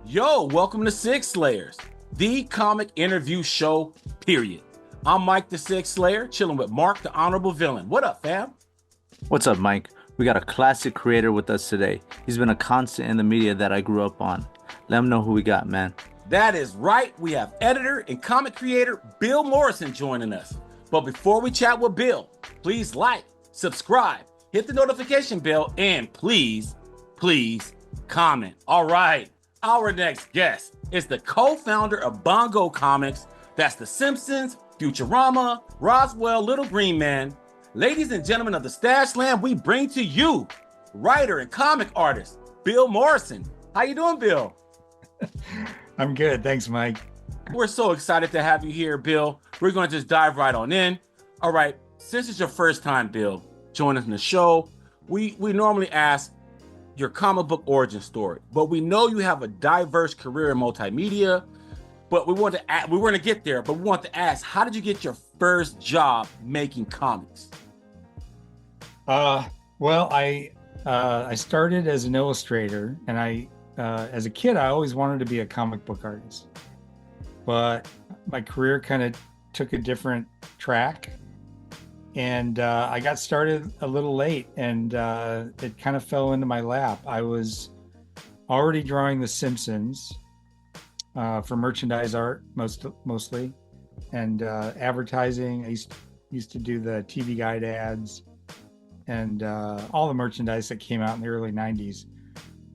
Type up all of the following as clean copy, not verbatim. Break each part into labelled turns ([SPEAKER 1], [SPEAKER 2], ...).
[SPEAKER 1] Yo, welcome to Sig Slayers, the comic interview show, period. I'm Mike the Sig Slayer, chilling with Mark the Honorable Villain. What up, fam?
[SPEAKER 2] What's up, Mike? We got a classic creator with us today. He's been a constant in the media that I grew up on. Let him know who we got, man.
[SPEAKER 1] That is right, we have editor and comic creator Bill Morrison joining us. But before we chat with Bill, please like, subscribe, hit the notification bell, and please comment. All right, our next guest is the co-founder of Bongo Comics. That's the Simpsons, Futurama, Roswell, Little Green Man. Ladies and gentlemen of the Stash Land, we bring to you writer and comic artist Bill Morrison. How you doing, Bill?
[SPEAKER 3] I'm good. Thanks, Mike.
[SPEAKER 1] We're so excited to have you here, Bill. We're going to just dive right on in. All right, since it's your first time, Bill, join us in the show, we normally ask your comic book origin story, but we know you have a diverse career in multimedia, but we want to get there, but we want to ask, how did you get your first job making comics?
[SPEAKER 3] Well, I started as an illustrator, and as a kid, I always wanted to be a comic book artist, but my career kind of took a different track, and I got started a little late, and it kind of fell into my lap. I was already drawing The Simpsons for merchandise art, mostly, and advertising. I used to do the TV Guide ads and all the merchandise that came out in the early 90s.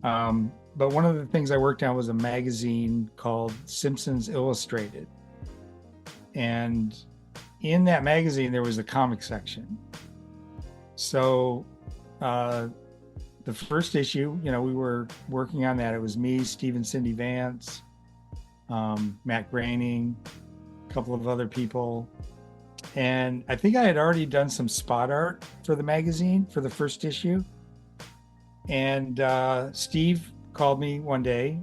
[SPEAKER 3] But one of the things I worked on was a magazine called Simpsons Illustrated. And in that magazine, there was a comic section. So the first issue, we were working on that. It was me, Steve and Cindy Vance, Matt Groening, a couple of other people. And I think I had already done some spot art for the magazine for the first issue. And Steve called me one day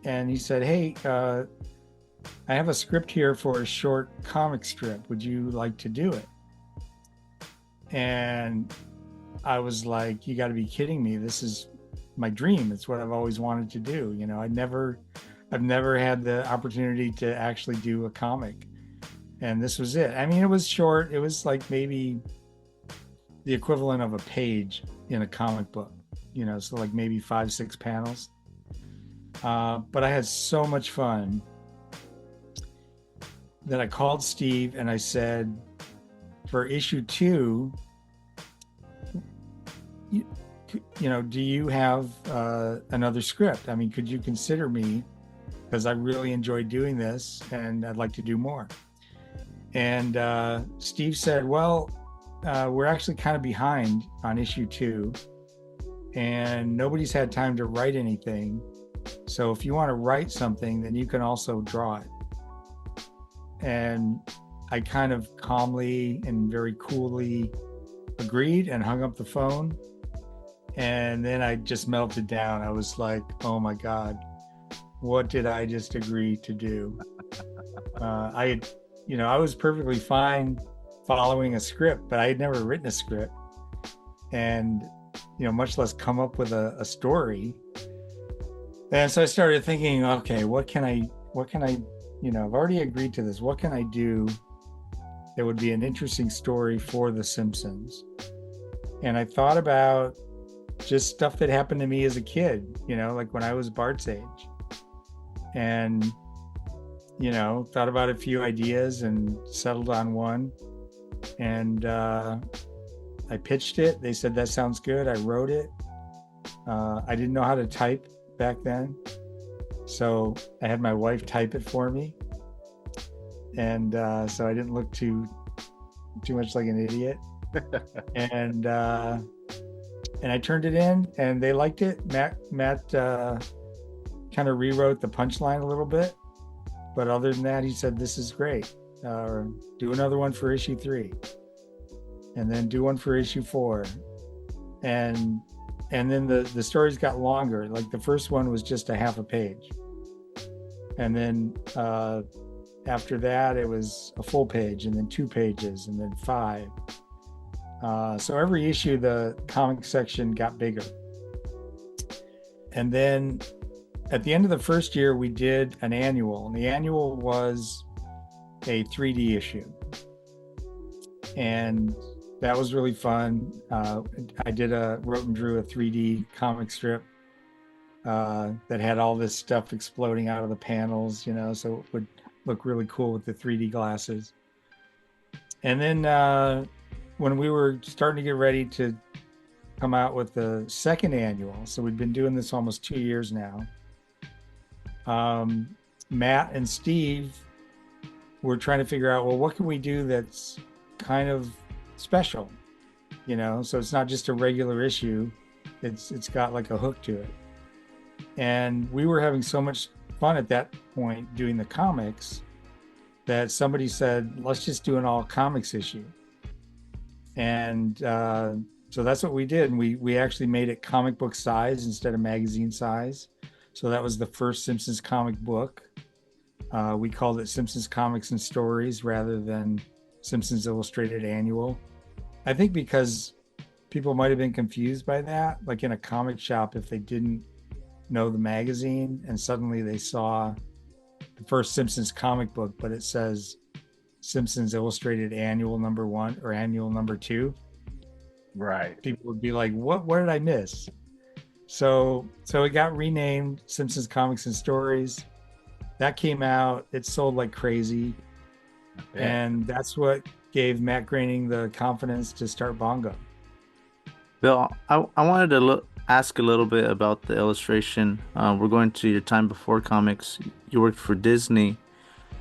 [SPEAKER 3] and he said, "Hey, I have a script here for a short comic strip. Would you like to do it?" And I was like, "You got to be kidding me. This is my dream. It's what I've always wanted to do. I've never had the opportunity to actually do a comic. And this was it." I mean, it was short. It was like maybe the equivalent of a page in a comic book, so like maybe 5-6 panels. But I had so much fun that I called Steve and I said, for issue 2, do you have another script? I mean, could you consider me? Because I really enjoyed doing this and I'd like to do more. And Steve said, "Well, we're actually kind of behind on issue 2 and nobody's had time to write anything. So if you want to write something, then you can also draw it." And I kind of calmly and very coolly agreed and hung up the phone. And then I just melted down. I was like, oh my God, what did I just agree to do? I was perfectly fine following a script, but I had never written a script and, much less come up with a story. And so I started thinking, okay, what can I, I've already agreed to this. What can I do that would be an interesting story for The Simpsons? And I thought about just stuff that happened to me as a kid, like when I was Bart's age. And, thought about a few ideas and settled on one. And I pitched it. They said, "That sounds good." I wrote it. I didn't know how to type back then. So I had my wife type it for me. And so I didn't look too much like an idiot. And I turned it in and they liked it. Matt kind of rewrote the punchline a little bit. But other than that, he said, "This is great. Do another one for issue 3. And then do one for issue 4. And then the stories got longer. Like the first one was just a half a page. And then after that, it was a full page, and then 2 pages, and then 5. So every issue, the comic section got bigger. And then at the end of the first year, we did an annual, and the annual was a 3D issue. And that was really fun. I wrote and drew a 3D comic strip that had all this stuff exploding out of the panels, so it would look really cool with the 3D glasses. And then when we were starting to get ready to come out with the second annual, so we'd been doing this almost 2 years now, Matt and Steve were trying to figure out, well, what can we do that's kind of special, so it's not just a regular issue, it's got like a hook to it. And we were having so much fun at that point doing the comics that somebody said, let's just do an all comics issue. And so that's what we did. And we actually made it comic book size instead of magazine size. So that was the first Simpsons comic book. We called it Simpsons Comics and Stories rather than Simpsons Illustrated Annual. I think because people might have been confused by that, like in a comic shop, if they didn't know the magazine and suddenly they saw the first Simpsons comic book, but it says Simpsons Illustrated Annual #1 or Annual #2.
[SPEAKER 1] Right.
[SPEAKER 3] People would be like, what did I miss? So it got renamed Simpsons Comics and Stories. That came out, it sold like crazy. Yeah. And that's what gave Matt Groening the confidence to start Bongo.
[SPEAKER 2] Bill, I wanted to ask a little bit about the illustration. We're going to your time before comics. You worked for Disney.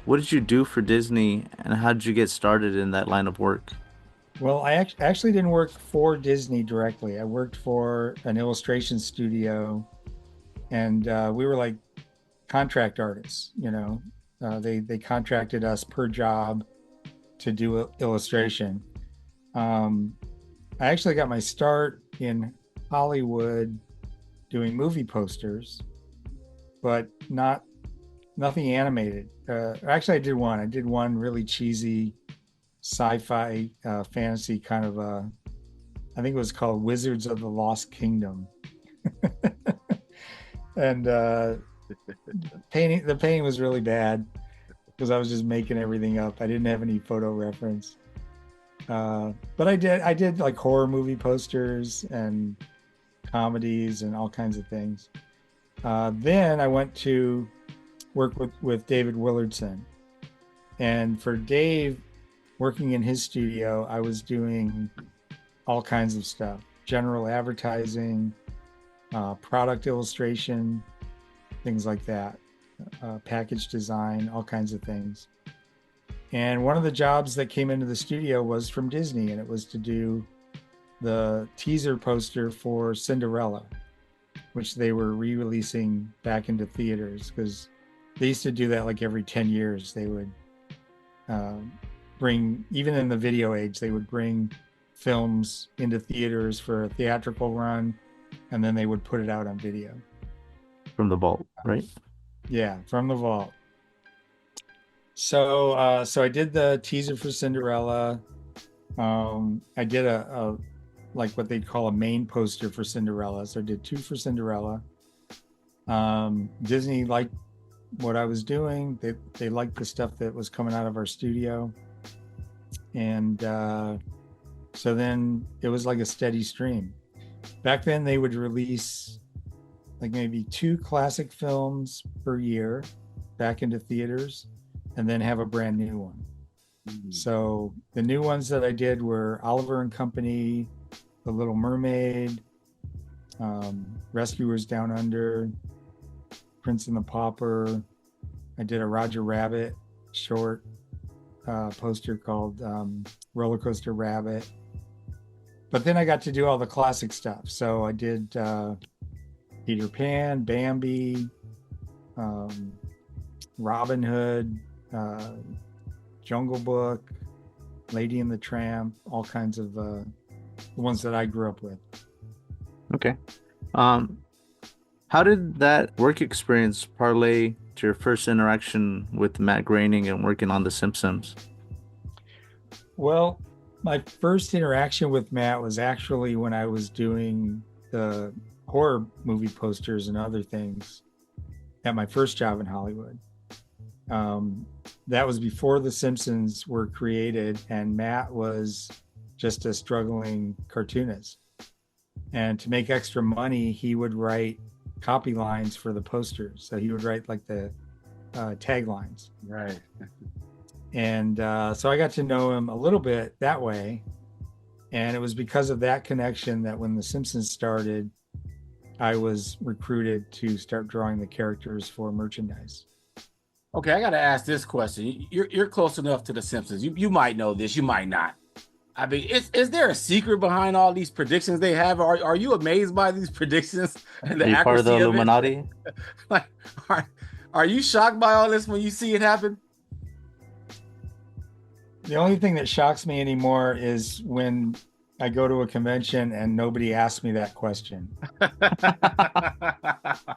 [SPEAKER 2] What did you do for Disney, and how did you get started in that line of work?
[SPEAKER 3] Well, I actually didn't work for Disney directly. I worked for an illustration studio, and we were like contract artists. They contracted us per job to do illustration. I actually got my start in Hollywood doing movie posters, but nothing animated. Actually, I did one really cheesy sci-fi fantasy kind of I think it was called Wizards of the Lost Kingdom. And the painting was really bad because I was just making everything up. I didn't have any photo reference. But I did like horror movie posters and comedies and all kinds of things. Then I went to work with David Willardson. And for Dave, working in his studio, I was doing all kinds of stuff, general advertising, product illustration, things like that, package design, all kinds of things. And one of the jobs that came into the studio was from Disney, and it was to do the teaser poster for Cinderella, which they were re-releasing back into theaters, because they used to do that like every 10 years. They would bring, even in the video age, they would bring films into theaters for a theatrical run, and then they would put it out on video.
[SPEAKER 2] From the vault, right?
[SPEAKER 3] Yeah, from the vault. So I did the teaser for Cinderella. I did a like what they'd call a main poster for Cinderella. So I did 2 for Cinderella. Disney liked what I was doing. They liked the stuff that was coming out of our studio. And so then it was like a steady stream. Back then they would release like maybe 2 classic films per year back into theaters, and then have a brand new one. Mm-hmm. So the new ones that I did were Oliver and Company, The Little Mermaid, Rescuers Down Under, Prince and the Pauper. I did a Roger Rabbit short poster called Roller Coaster Rabbit. But then I got to do all the classic stuff. So I did Peter Pan, Bambi, Robin Hood, Jungle Book, Lady and the Tramp, all kinds of the ones that I grew up with.
[SPEAKER 2] Okay. How did that work experience parlay to your first interaction with Matt Groening and working on The Simpsons?
[SPEAKER 3] Well, my first interaction with Matt was actually when I was doing the horror movie posters and other things. at my first job in Hollywood. That was before the Simpsons were created, and Matt was just a struggling cartoonist. And to make extra money, he would write copy lines for the posters. So he would write like the taglines.
[SPEAKER 1] Right.
[SPEAKER 3] And so I got to know him a little bit that way. And it was because of that connection that when the Simpsons started, I was recruited to start drawing the characters for merchandise.
[SPEAKER 1] Okay, I got to ask this question. You're close enough to the Simpsons. You might know this, you might not. I mean, is there a secret behind all these predictions they have? Are you amazed by these predictions and the
[SPEAKER 2] Are you part of the
[SPEAKER 1] accuracy of it?
[SPEAKER 2] Illuminati?
[SPEAKER 1] Like, are you shocked by all this when you see it happen?
[SPEAKER 3] The only thing that shocks me anymore is when I go to a convention and nobody asks me that question. I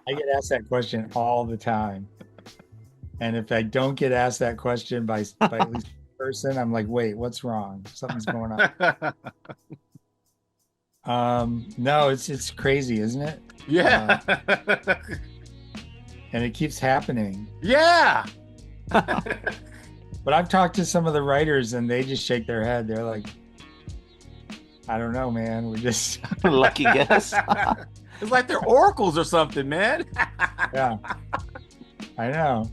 [SPEAKER 3] get asked that question all the time. And if I don't get asked that question by at least one person, I'm like, wait, what's wrong? Something's going on. No, it's crazy, isn't it?
[SPEAKER 1] Yeah.
[SPEAKER 3] And it keeps happening.
[SPEAKER 1] Yeah.
[SPEAKER 3] But I've talked to some of the writers and they just shake their head. They're like, I don't know, man. We're just
[SPEAKER 2] Lucky guess.
[SPEAKER 1] It's like they're oracles or something, man.
[SPEAKER 3] yeah. I know.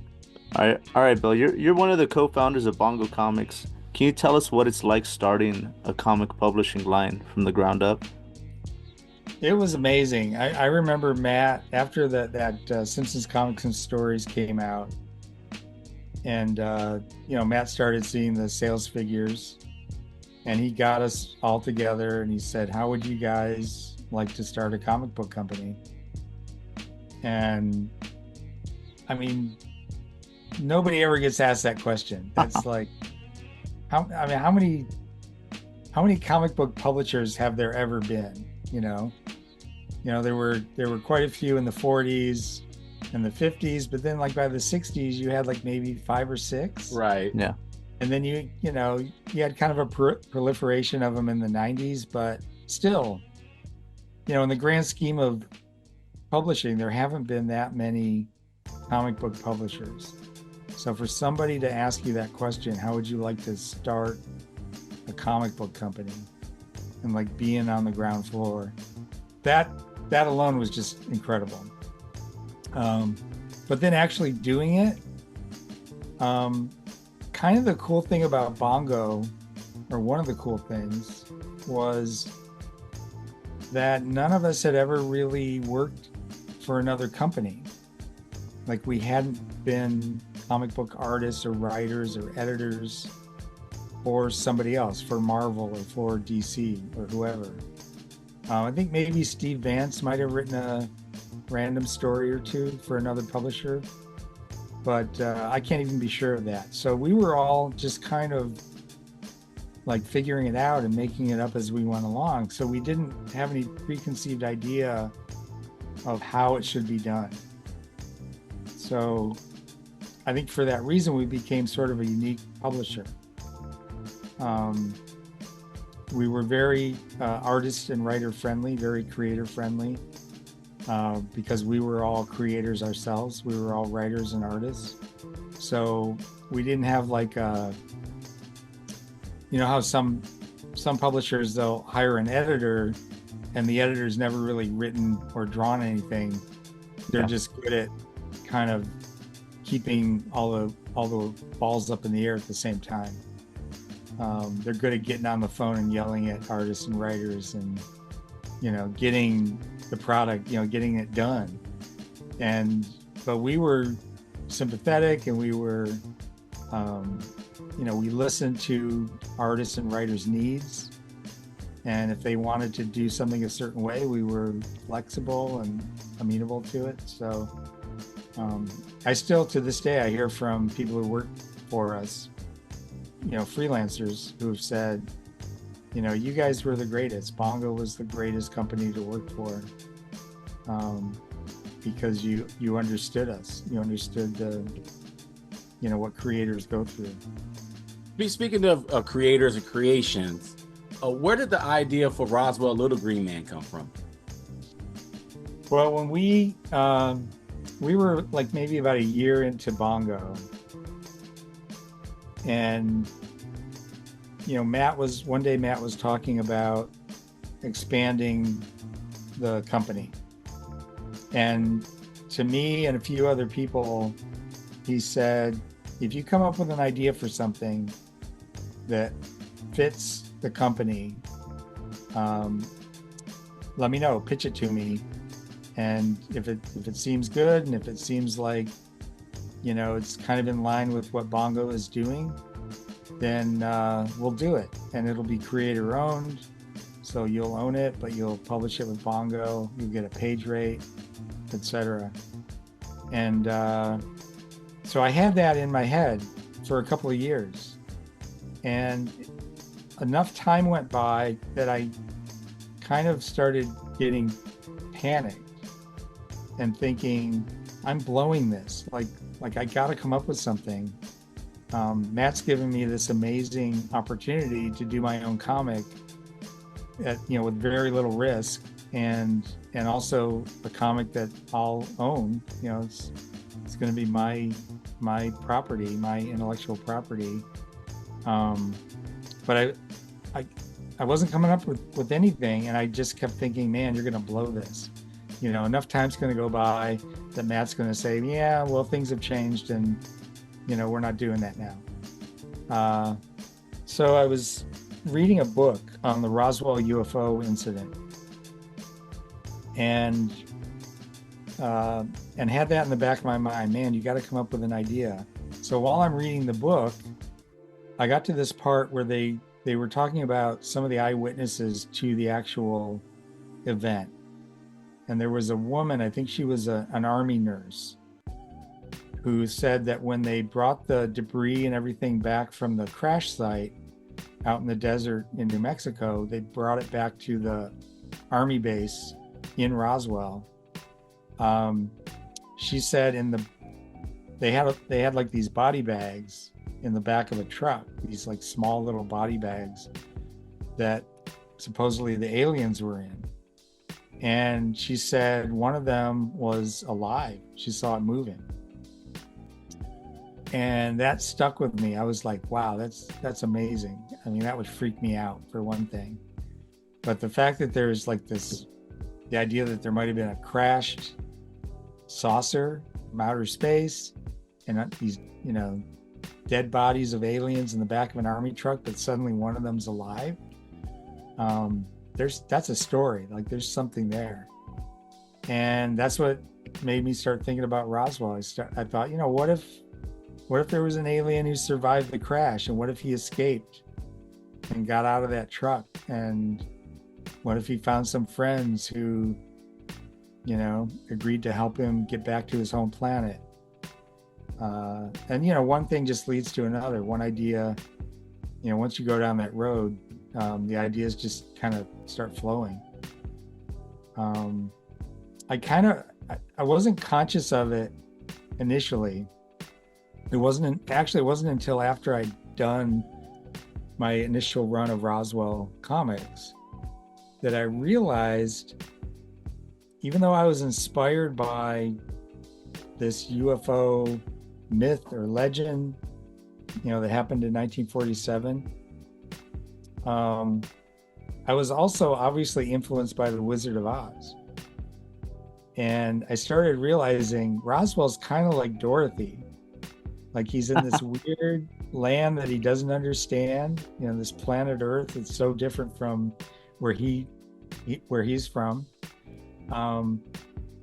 [SPEAKER 2] All right, Bill. You're one of the co-founders of Bongo Comics. Can you tell us what it's like starting a comic publishing line from the ground up?
[SPEAKER 3] It was amazing. I remember Matt after that Simpsons Comics and Stories came out, and Matt started seeing the sales figures, and he got us all together and he said, "How would you guys like to start a comic book company?" And I mean, nobody ever gets asked that question. That's like, how many comic book publishers have there ever been? There were quite a few in the 40s and the 50s, but then like by the 60s, you had like maybe 5 or 6.
[SPEAKER 1] Right.
[SPEAKER 2] Yeah.
[SPEAKER 3] And then you had kind of a proliferation of them in the 90s, but still, in the grand scheme of publishing, there haven't been that many comic book publishers. So for somebody to ask you that question, how would you like to start a comic book company, and like being on the ground floor, that alone was just incredible. But then actually doing it, kind of the cool thing about Bongo, or one of the cool things, was that none of us had ever really worked for another company. Like we hadn't been comic book artists or writers or editors for somebody else, for Marvel or for DC or whoever. I think maybe Steve Vance might have written a random story or two for another publisher, but I can't even be sure of that. So we were all just kind of like figuring it out and making it up as we went along. So we didn't have any preconceived idea of how it should be done. So I think for that reason, we became sort of a unique publisher. We were very artist and writer friendly, very creator friendly, because we were all creators ourselves. We were all writers and artists. So we didn't have like how some publishers, they'll hire an editor and the editor's never really written or drawn anything. They're just good at kind of keeping all the balls up in the air at the same time. They're good at getting on the phone and yelling at artists and writers and, getting the product, getting it done. But we were sympathetic and we were, we listened to artists and writers' needs. And if they wanted to do something a certain way, we were flexible and amenable to it. So I still, to this day, I hear from people who work for us, freelancers who have said, you guys were the greatest. Bongo was the greatest company to work for, because you understood us. You understood what creators go through.
[SPEAKER 1] Speaking of creators and creations, where did the idea for Roswell Little Green Man come from?
[SPEAKER 3] Well, when we we were like maybe about a year into Bongo, and Matt was talking about expanding the company, and to me and a few other people, he said, if you come up with an idea for something that fits the company, let me know, pitch it to me. And if it seems good, and if it seems like, it's kind of in line with what Bongo is doing, then we'll do it. And it'll be creator owned. So you'll own it, but you'll publish it with Bongo. You'll get a page rate, etc. And so I had that in my head for a couple of years. And enough time went by that I kind of started getting panicked and thinking, I'm blowing this. Like I got to come up with something. Matt's given me this amazing opportunity to do my own comic with very little risk, and also a comic that I'll own. It's going to be my property, my intellectual property. But I wasn't coming up with anything, and I just kept thinking, man, you're going to blow this. Enough time's going to go by that Matt's going to say, yeah, well, things have changed, and we're not doing that now. So I was reading a book on the Roswell UFO incident, and had that in the back of my mind. Man, you got to come up with an idea. So while I'm reading the book, I got to this part where they were talking about some of the eyewitnesses to the actual event. And there was a woman, I think she was an army nurse, who said that when they brought the debris and everything back from the crash site out in the desert in New Mexico, they brought it back to the army base in Roswell. She said they had like these body bags in the back of a truck, these like small little body bags that supposedly the aliens were in. And she said one of them was alive. She saw it moving. And that stuck with me. I was like, wow, that's amazing. I mean, that would freak me out for one thing. But the fact that there's like the idea that there might have been a crashed saucer from outer space and these, dead bodies of aliens in the back of an army truck, but suddenly one of them's alive. That's a story. Like there's something there. And that's what made me start thinking about Roswell. I thought, what if there was an alien who survived the crash, and what if he escaped and got out of that truck, and what if he found some friends who, agreed to help him get back to his home planet? And one thing just leads to another. One idea, once you go down that road, the ideas just kind of start flowing. I wasn't conscious of it initially. It wasn't until after I'd done my initial run of Roswell comics that I realized, even though I was inspired by this UFO myth or legend, that happened in 1947, I was also obviously influenced by The Wizard of Oz. And I started realizing Roswell's kind of like Dorothy. Like he's in this weird land that he doesn't understand, this planet Earth. It's so different from where he's from. And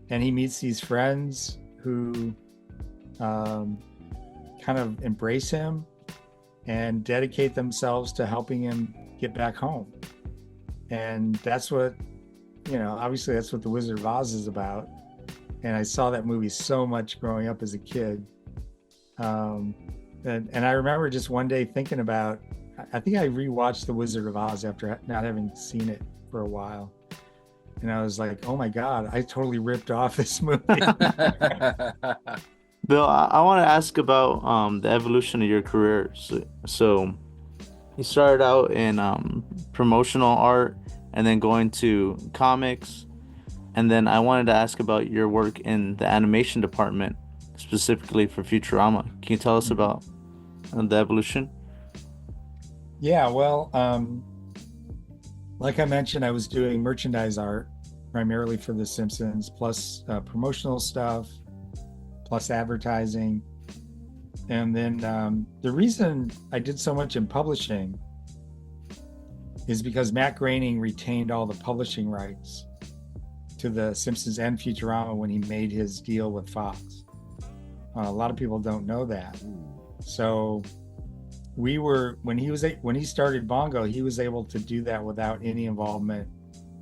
[SPEAKER 3] he meets these friends who kind of embrace him and dedicate themselves to helping him get back home. And that's what, obviously that's what The Wizard of Oz is about. And I saw that movie so much growing up as a kid. And I remember just one day thinking about, I think I rewatched The Wizard of Oz after not having seen it for a while. And I was like, oh my God, I totally ripped off this movie.
[SPEAKER 2] Bill, I want to ask about the evolution of your career. So you started out in promotional art and then going to comics. And then I wanted to ask about your work in the animation department, specifically for Futurama. Can you tell us about the evolution?
[SPEAKER 3] Yeah, well, like I mentioned, I was doing merchandise art primarily for The Simpsons, plus promotional stuff, plus advertising. And then the reason I did so much in publishing is because Matt Groening retained all the publishing rights to The Simpsons and Futurama when he made his deal with Fox. A lot of people don't know that. So when he started Bongo, he was able to do that without any involvement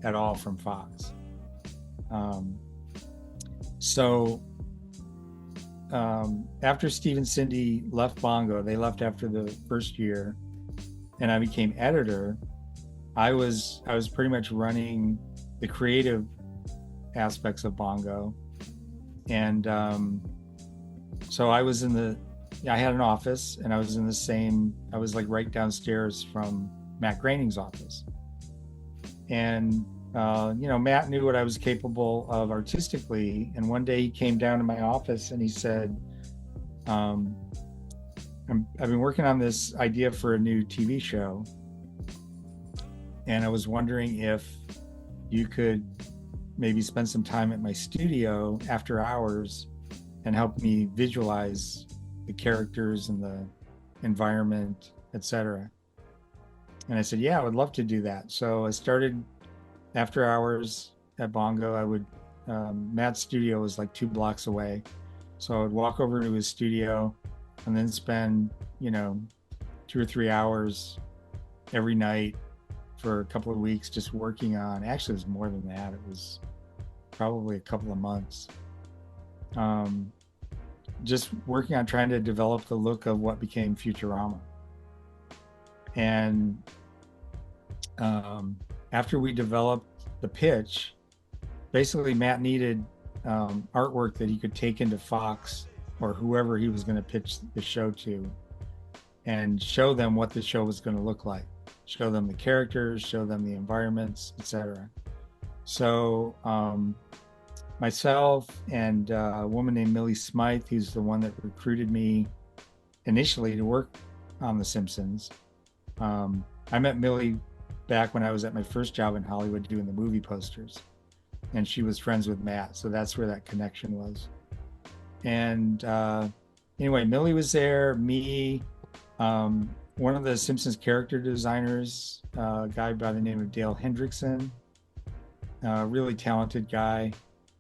[SPEAKER 3] at all from Fox. After Steve and Cindy left Bongo, they left after the first year, and I became editor. I was pretty much running the creative aspects of Bongo, and so I had an office, and I was like right downstairs from Matt Groening's office, and Matt knew what I was capable of artistically, and one day he came down to my office and he said, I've been working on this idea for a new TV show, and I was wondering if you could maybe spend some time at my studio after hours and help me visualize the characters and the environment, etc. And I said, yeah, I would love to do that. So I started after hours at Bongo. Matt's studio was like 2 blocks away. So I would walk over to his studio and then spend, 2 or 3 hours every night for a couple of weeks just working on, actually it was more than that. It was probably a couple of months. Just working on trying to develop the look of what became Futurama. And after we developed the pitch, basically Matt needed artwork that he could take into Fox or whoever he was going to pitch the show to and show them what the show was going to look like, show them the characters, show them the environments, etc. So myself and a woman named Millie Smythe, who's the one that recruited me initially to work on The Simpsons. I met Millie back when I was at my first job in Hollywood doing the movie posters, and she was friends with Matt, so that's where that connection was. And anyway, Millie was there, me, one of the Simpsons character designers, a guy by the name of Dale Hendrickson, a really talented guy.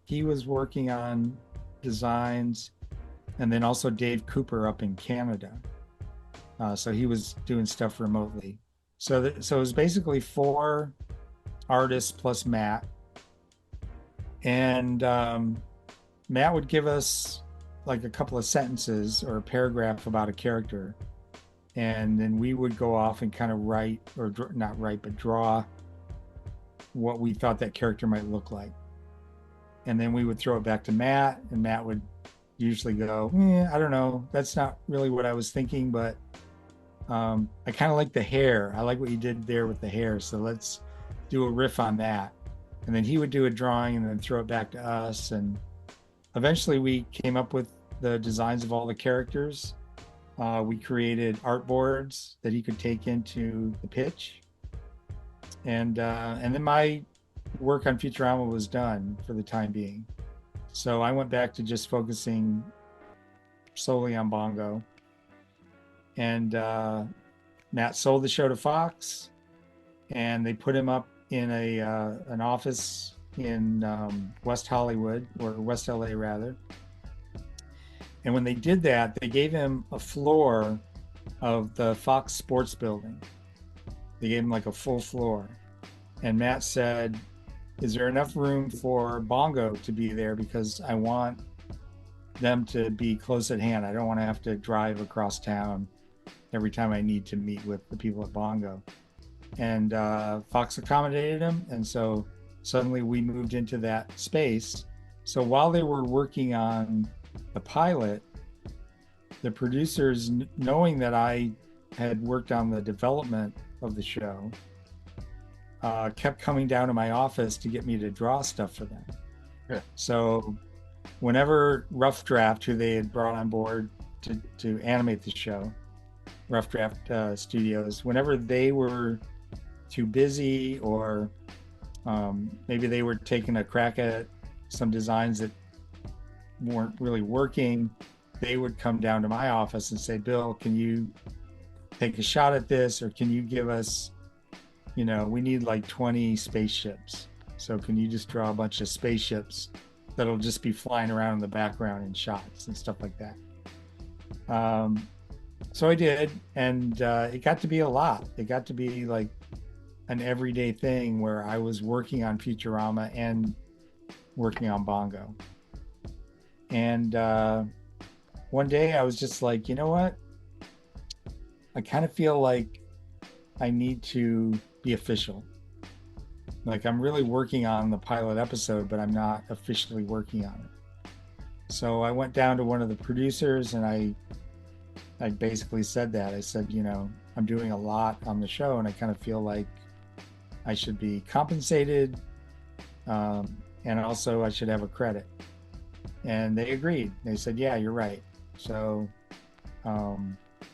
[SPEAKER 3] He was working on designs, and then also Dave Cooper up in Canada. So he was doing stuff remotely. So it was basically 4 artists plus Matt. And Matt would give us like a couple of sentences or a paragraph about a character. And then we would go off and kind of write, or not write, but draw what we thought that character might look like. And then we would throw it back to Matt, and Matt would usually go, I don't know, that's not really what I was thinking, but I kind of like the hair. I like what you did there with the hair, so let's do a riff on that. And then he would do a drawing and then throw it back to us. And eventually we came up with the designs of all the characters. We created art boards that he could take into the pitch. And then my work on Futurama was done for the time being. So I went back to just focusing solely on Bongo. And Matt sold the show to Fox, and they put him up in an office in West Hollywood, or West LA rather. And when they did that, they gave him a floor of the Fox Sports Building. They gave him like a full floor. And Matt said, is there enough room for Bongo to be there? Because I want them to be close at hand. I don't want to have to drive across town every time I need to meet with the people at Bongo. And Fox accommodated him. And so suddenly we moved into that space. So while they were working on the pilot, the producers, knowing that I had worked on the development of the show, kept coming down to my office to get me to draw stuff for them.
[SPEAKER 1] Yeah.
[SPEAKER 3] So whenever Rough Draft, who they had brought on board to animate the show, Rough Draft Studios, whenever they were too busy or maybe they were taking a crack at some designs that weren't really working, they would come down to my office and say, Bill, can you take a shot at this? Or can you give us, we need like 20 spaceships. So can you just draw a bunch of spaceships that'll just be flying around in the background in shots and stuff like that? So I did, and it got to be a lot. It got to be like an everyday thing where I was working on Futurama and working on Bongo. And one day I was just like, you know what? I kind of feel like I need to be official. Like I'm really working on the pilot episode, but I'm not officially working on it. So I went down to one of the producers and I basically said that. I said, I'm doing a lot on the show and I kind of feel like I should be compensated, and also I should have a credit. And they agreed. They said, yeah, you're right. So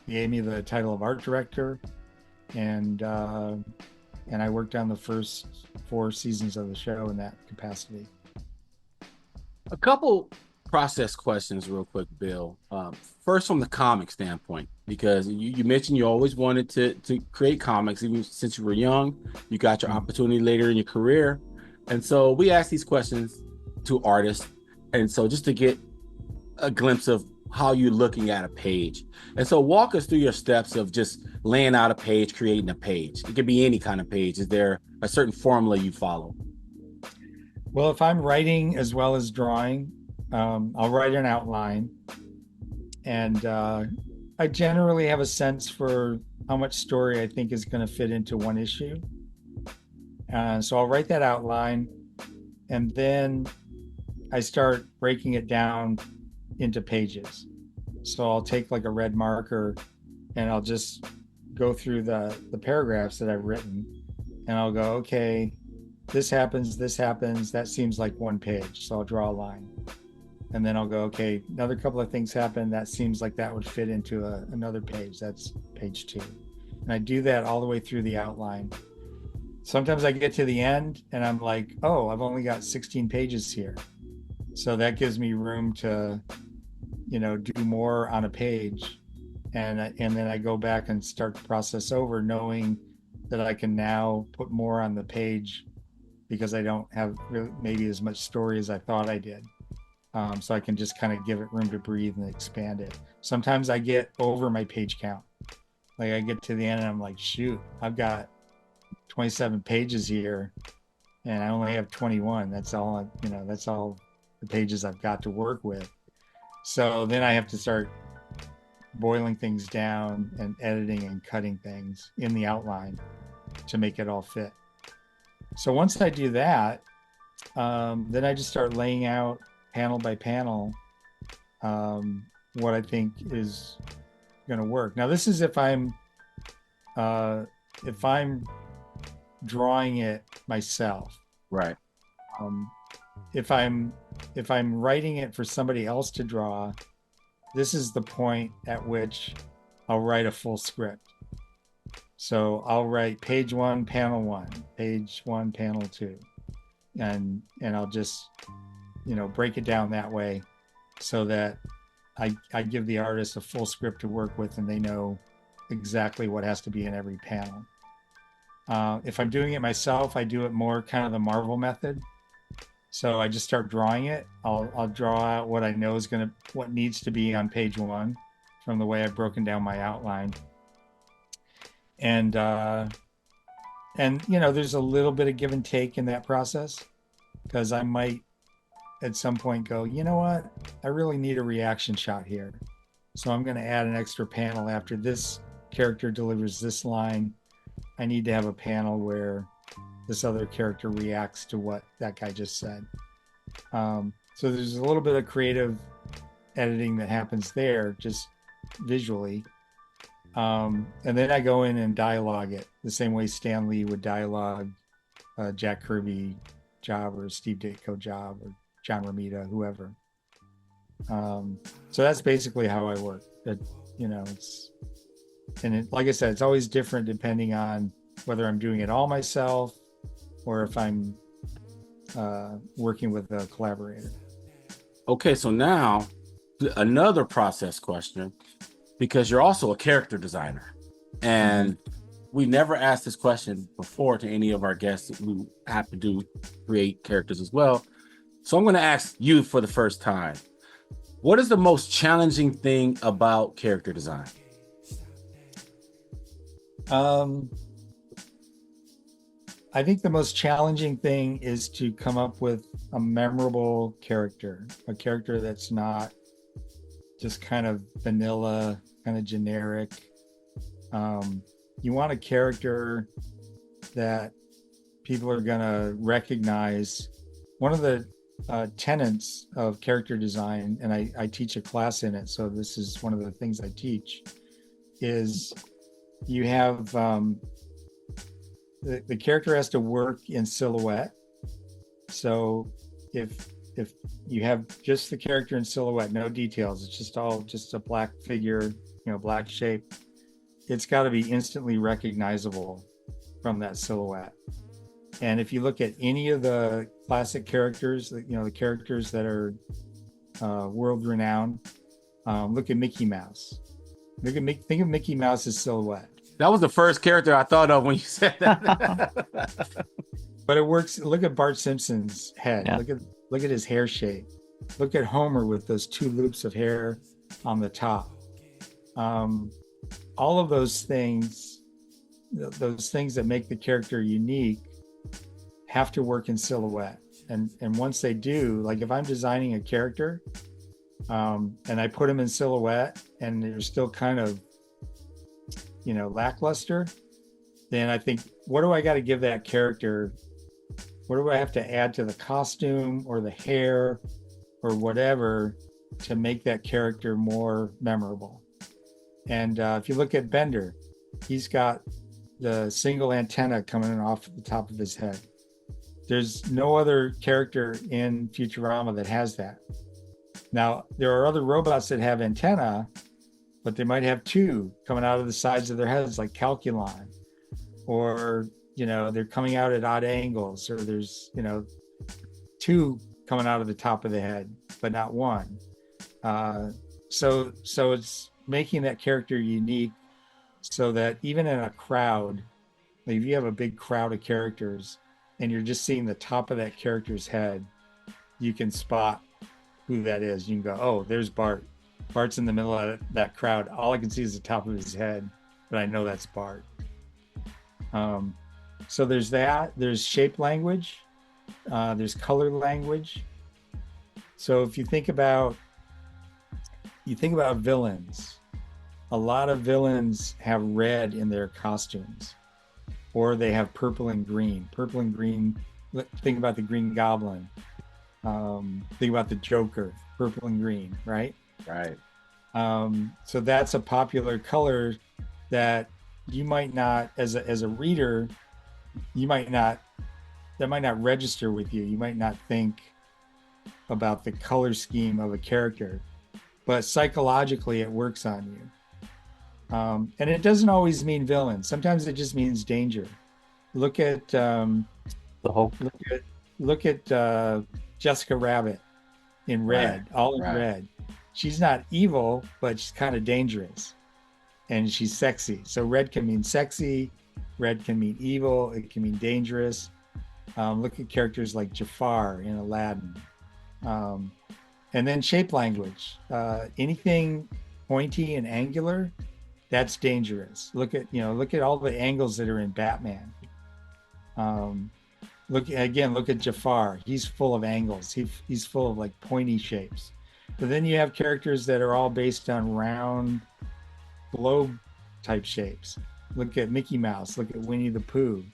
[SPEAKER 3] he gave me the title of art director, and I worked on the first 4 seasons of the show in that capacity.
[SPEAKER 1] A couple process questions real quick, Bill. First, from the comic standpoint, because you mentioned you always wanted to create comics even since you were young. You got your opportunity later in your career. And so we ask these questions to artists. And so just to get a glimpse of how you're looking at a page. And so walk us through your steps of just laying out a page, creating a page. It could be any kind of page. Is there a certain formula you follow?
[SPEAKER 3] Well, if I'm writing as well as drawing, I'll write an outline. And I generally have a sense for how much story I think is going to fit into one issue. So I'll write that outline, and then I start breaking it down into pages. So I'll take like a red marker and I'll just go through the paragraphs that I've written, and I'll go, okay, this happens, that seems like one page. So I'll draw a line. And then I'll go, okay, another couple of things happen. That seems like that would fit into another page. That's page 2. And I do that all the way through the outline. Sometimes I get to the end and I'm like, oh, I've only got 16 pages here. So that gives me room to, do more on a page. And then I go back and start the process over, knowing that I can now put more on the page because I don't have really maybe as much story as I thought I did. So I can just kind of give it room to breathe and expand it. Sometimes I get over my page count. Like I get to the end and I'm like, shoot, I've got 27 pages here and I only have 21. That's all, that's all the pages I've got to work with. So then I have to start boiling things down and editing and cutting things in the outline to make it all fit. So once I do that, then I just start laying out panel by panel what I think is going to work. Now this is if I'm drawing it myself.
[SPEAKER 1] Right.
[SPEAKER 3] If I'm writing it for somebody else to draw, this is the point at which I'll write a full script. So I'll write page 1, panel 1, page 1, panel 2, and I'll just break it down that way so that I give the artist a full script to work with and they know exactly what has to be in every panel. If I'm doing it myself, I do it more kind of the Marvel method. So I just start drawing it. I'll draw out what I know is what needs to be on page 1 from the way I've broken down my outline. And there's a little bit of give and take in that process, because I might at some point go, you know what, I really need a reaction shot here. So I'm going to add an extra panel after this character delivers this line. I need to have a panel where this other character reacts to what that guy just said. So there's a little bit of creative editing that happens there, just visually. And then I go in and dialogue it the same way Stan Lee would dialogue Jack Kirby job or Steve Ditko job or John Romita, whoever. So that's basically how I work. Like I said, it's always different depending on whether I'm doing it all myself or if I'm working with a collaborator.
[SPEAKER 1] Okay, so now another process question, because you're also a character designer, and we never asked this question before to any of our guests who happen to create characters as well. So I'm going to ask you for the first time, what is the most challenging thing about character design?
[SPEAKER 3] I think the most challenging thing is to come up with a memorable character, a character that's not just kind of vanilla, kind of generic. You want a character that people are going to recognize. One of the tenets of character design, and I teach a class in it, so this is one of the things I teach, is you have the character has to work in silhouette. So if you have just the character in silhouette, no details, it's just a black figure, black shape, it's got to be instantly recognizable from that silhouette. And if you look at any of the classic characters, the characters that are world renowned, look at Mickey Mouse. Think of Mickey Mouse's silhouette.
[SPEAKER 1] That was the first character I thought of when you said that.
[SPEAKER 3] But it works. Look at Bart Simpson's head.
[SPEAKER 2] Yeah.
[SPEAKER 3] Look at his hair shape. Look at Homer with those two loops of hair on the top. All of those things that make the character unique, have to work in silhouette. And once they do, like if I'm designing a character and I put them in silhouette and they're still kind of, lackluster, then I think, what do I got to give that character? What do I have to add to the costume or the hair or whatever to make that character more memorable? And if you look at Bender, he's got the single antenna coming off the top of his head. There's no other character in Futurama that has that. Now, there are other robots that have antenna, but they might have two coming out of the sides of their heads, like Calculon, or, they're coming out at odd angles, or there's, two coming out of the top of the head, but not one. So it's making that character unique so that even in a crowd, like if you have a big crowd of characters and you're just seeing the top of that character's head, you can spot who that is. You can go, oh, there's Bart. Bart's in the middle of that crowd. All I can see is the top of his head, but I know that's Bart. So there's that. There's shape language. There's color language. So if you think about villains, a lot of villains have red in their costumes, or they have purple and green. Purple and green. Think about the Green Goblin. Think about the Joker. Purple and green, right?
[SPEAKER 1] Right.
[SPEAKER 3] So that's a popular color that you might not, as a reader, that might not register with you. You might not think about the color scheme of a character, but psychologically it works on you. And it doesn't always mean villain. Sometimes it just means danger. Look at
[SPEAKER 2] The Hulk.
[SPEAKER 3] Look at Jessica Rabbit in red, all in red. She's not evil, but she's kind of dangerous, and she's sexy. So red can mean sexy, red can mean evil, it can mean dangerous. Look at characters like Jafar in Aladdin. And then shape language. Anything pointy and angular, that's dangerous. Look at all the angles that are in Batman. Look at Jafar. He's full of angles. He's full of like pointy shapes. But then you have characters that are all based on round globe type shapes. Look at Mickey Mouse. Look at Winnie the Pooh.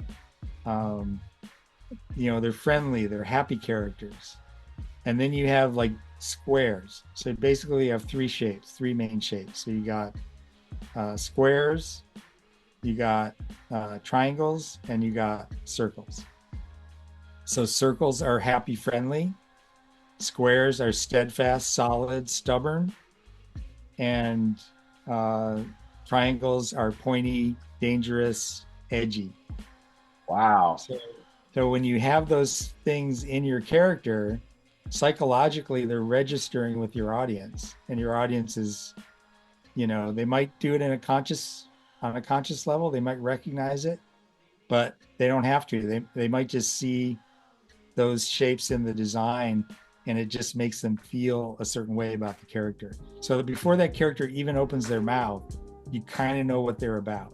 [SPEAKER 3] They're friendly. They're happy characters. And then you have like squares. So basically you have three main shapes. So you got squares, you got triangles, and you got circles. So circles are happy, friendly. Squares are steadfast, solid, stubborn, and triangles are pointy, dangerous, edgy.
[SPEAKER 1] Wow.
[SPEAKER 3] So when you have those things in your character, psychologically they're registering with your audience, and your audience is, they might do it on a conscious level. They might recognize it, but they don't have to. They might just see those shapes in the design, and it just makes them feel a certain way about the character. So that before that character even opens their mouth, you kind of know what they're about.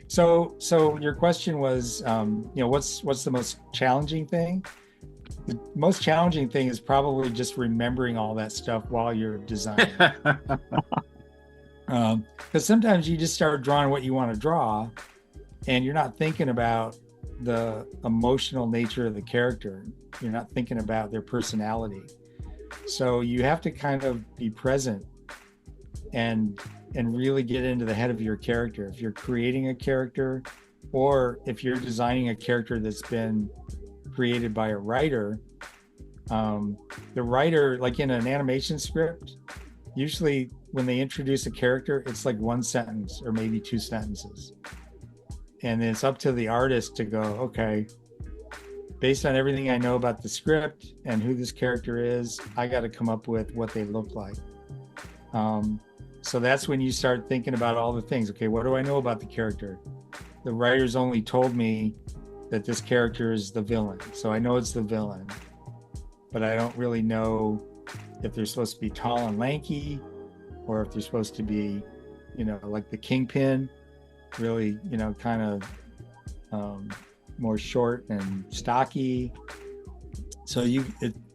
[SPEAKER 3] So your question was, what's the most challenging thing? The most challenging thing is probably just remembering all that stuff while you're designing. Because sometimes you just start drawing what you want to draw, and you're not thinking about the emotional nature of the character. You're not thinking about their personality. So you have to kind of be present and really get into the head of your character. If you're creating a character, or if you're designing a character that's been created by a writer, the writer, like in an animation script, usually when they introduce a character, it's like one sentence or maybe two sentences. And then it's up to the artist to go, okay, based on everything I know about the script and who this character is, I got to come up with what they look like. So that's when you start thinking about all the things. Okay, what do I know about the character? The writers only told me that this character is the villain. So I know it's the villain, but I don't really know if they're supposed to be tall and lanky, or if they're supposed to be, like the Kingpin, really, kind of more short and stocky. So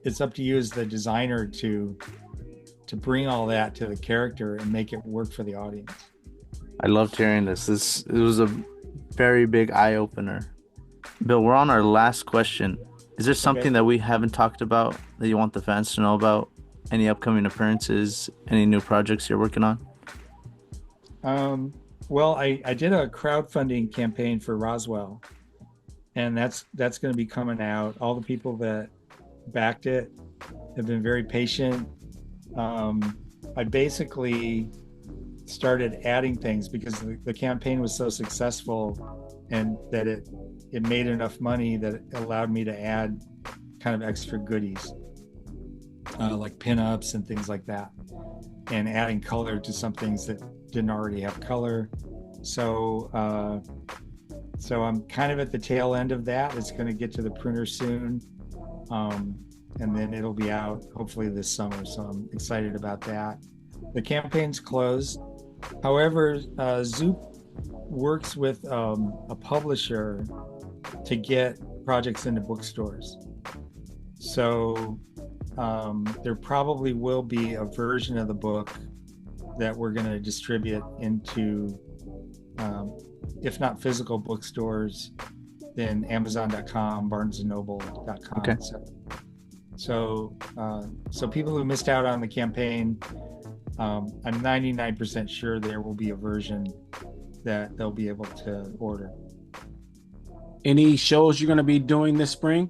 [SPEAKER 3] it's up to you as the designer to bring all that to the character and make it work for the audience.
[SPEAKER 2] I loved hearing this. It was a very big eye opener. Bill, we're on our last question. Is there something that we haven't talked about that you want the fans to know about? Any upcoming appearances? Any new projects you're working on?
[SPEAKER 3] Well, I did a crowdfunding campaign for Roswell, and that's going to be coming out. All the people that backed it have been very patient. I basically started adding things because the campaign was so successful, and that it made enough money that it allowed me to add kind of extra goodies, like pinups and things like that, and adding color to some things that didn't already have color. So I'm kind of at the tail end of that. It's going to get to the printer soon. And then it'll be out hopefully this summer. So I'm excited about that. The campaign's closed. However, Zoop works with a publisher to get projects into bookstores. So there probably will be a version of the book that we're going to distribute into, if not physical bookstores, then Amazon.com, BarnesandNoble.com.
[SPEAKER 2] Okay.
[SPEAKER 3] So people who missed out on the campaign, I'm 99% sure there will be a version that they'll be able to order.
[SPEAKER 1] Any shows you're going to be doing this spring?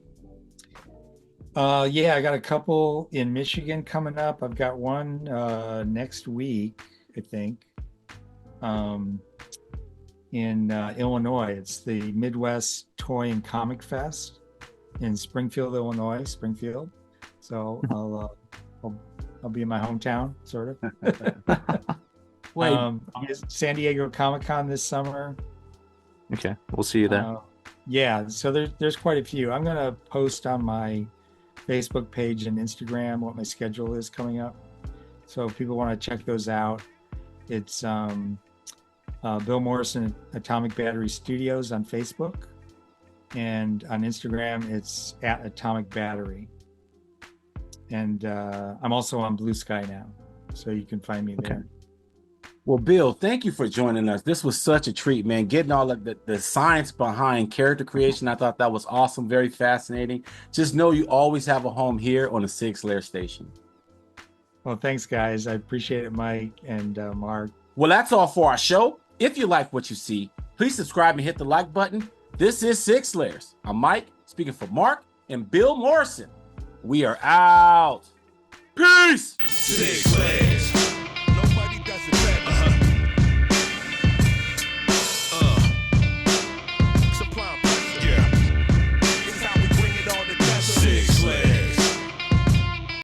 [SPEAKER 3] Yeah, I got a couple in Michigan coming up. I've got one next week, I think, in Illinois. It's the Midwest Toy and Comic Fest in Springfield, Illinois. So I'll be in my hometown, sort of.
[SPEAKER 1] Wait,
[SPEAKER 3] San Diego Comic-Con this summer.
[SPEAKER 2] Okay, we'll see you there.
[SPEAKER 3] Yeah, so there's quite a few. I'm gonna post on my Facebook page and Instagram what my schedule is coming up. So if people want to check those out, it's Bill Morrison Atomic Battery Studios on Facebook, and on Instagram it's at Atomic Battery. And I'm also on Blue Sky now, so you can find me there.
[SPEAKER 2] Okay.
[SPEAKER 1] well, Bill, thank you for joining us. This was such a treat, man. Getting all of the science behind character creation, I thought that was awesome, very fascinating. Just know you always have a home here on the Sig Slayers station.
[SPEAKER 3] Well, thanks, guys. I appreciate it, Mike and Mark.
[SPEAKER 1] Well, that's all for our show. If you like what you see, please subscribe and hit the like button. This is Sig Slayers. I'm Mike, speaking for Mark and Bill Morrison. We are out. Peace.
[SPEAKER 4] Sig Slayers.